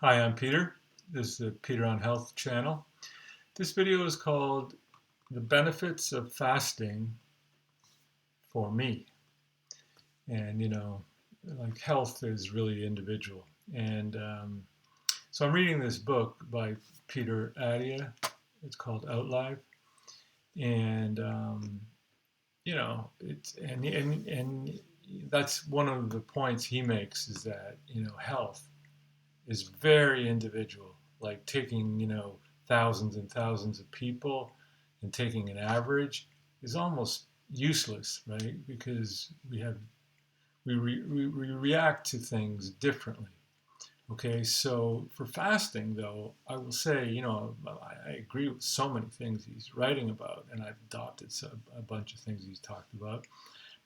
Hi, I'm Peter. This is the Peter on Health channel. This video is called The Benefits of Fasting for Me. And, like health is really individual. And so I'm reading this book by Peter Attia. It's called Outlive. And, and that's one of the points he makes is that, health is very individual, like taking, thousands and thousands of people and taking an average is almost useless, right? Because we react to things differently. Okay, so for fasting, though, I will say, I agree with so many things he's writing about, and I've adopted a bunch of things he's talked about.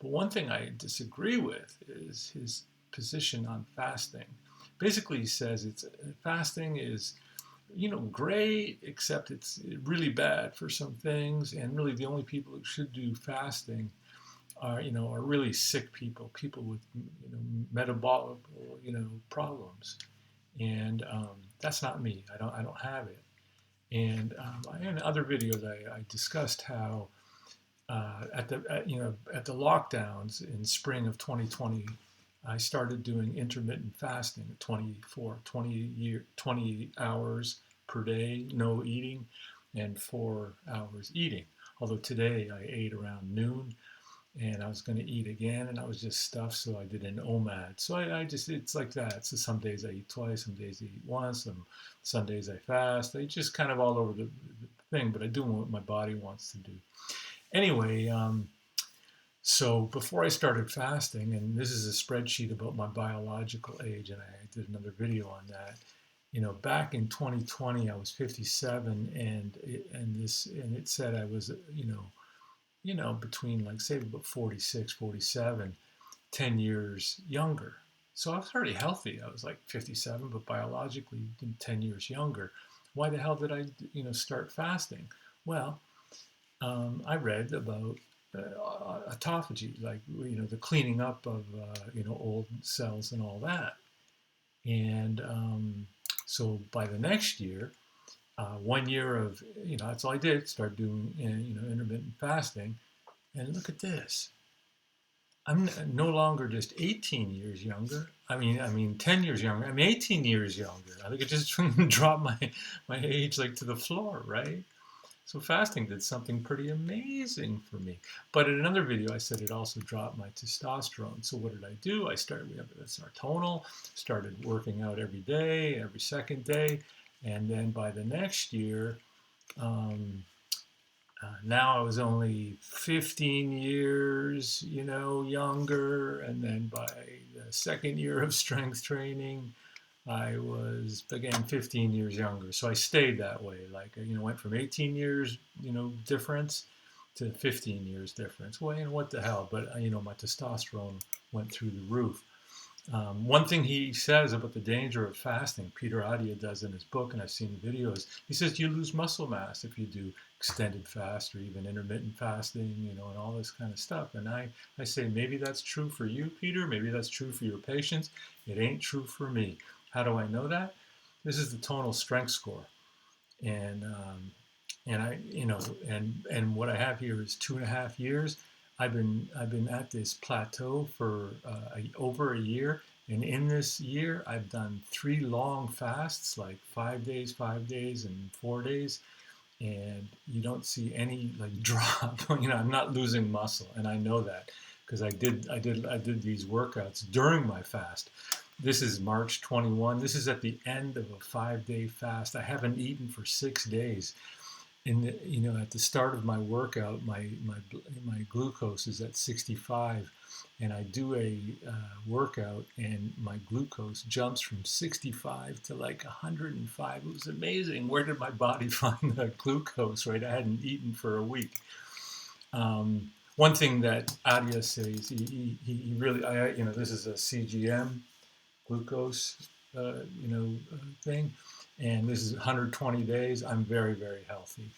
But one thing I disagree with is his position on fasting. Basically, he says fasting is, great, except it's really bad for some things, and really the only people who should do fasting are really sick people, people with, metabolic, problems, and that's not me. I don't have it. And in other videos, I discussed how at the lockdowns in spring of 2020, I started doing intermittent fasting, 20 hours per day, no eating, and 4 hours eating. Although today I ate around noon, and I was going to eat again, and I was just stuffed, so I did an OMAD. So I just, it's like that. So some days I eat twice, some days I eat once, some days I fast. I just kind of all over the thing, but I do what my body wants to do. Anyway, so before I started fasting, and this is a spreadsheet about my biological age, and I did another video on that. Back in 2020, I was 57, and it said I was, between like say about 46, 47, 10 years younger. So I was already healthy. I was like 57, but biologically 10 years younger. Why the hell did I, start fasting? Well, I read about autophagy, like the cleaning up of old cells and all that. And so by the next year, 1 year of that's all I did. Start doing intermittent fasting, and look at this. I'm no longer just 18 years younger. I mean 10 years younger. I'm 18 years younger. I think it just dropped my age like to the floor, right? So fasting did something pretty amazing for me. But in another video, I said it also dropped my testosterone. So what did I do? That's our tonal, started working out every day, every second day. And then by the next year, now I was only 15 years, younger. And then by the second year of strength training, I was, again, 15 years younger. So I stayed that way. Like, went from 18 years, difference to 15 years difference. Well, what the hell? But, my testosterone went through the roof. One thing he says about the danger of fasting, Peter Attia does in his book, and I've seen the videos, he says you lose muscle mass if you do extended fast or even intermittent fasting, and all this kind of stuff. And I say maybe that's true for you, Peter. Maybe that's true for your patients. It ain't true for me. How do I know that? This is the Tonal Strength Score, and and what I have here is 2.5 years. I've been at this plateau for over a year, and in this year I've done 3 long fasts, like 5 days, and 4 days, and you don't see any like drop. I'm not losing muscle, and I know that because I did these workouts during my fast. This is March 21. This is at the end of a 5-day fast. I haven't eaten for 6 days. At the start of my workout, my glucose is at 65, and I do a workout, and my glucose jumps from 65 to like 105. It was amazing. Where did my body find the glucose? Right, I hadn't eaten for a week. One thing that Attia says, he really, this is a CGM glucose, thing, and this is 120 days. I'm very, very healthy.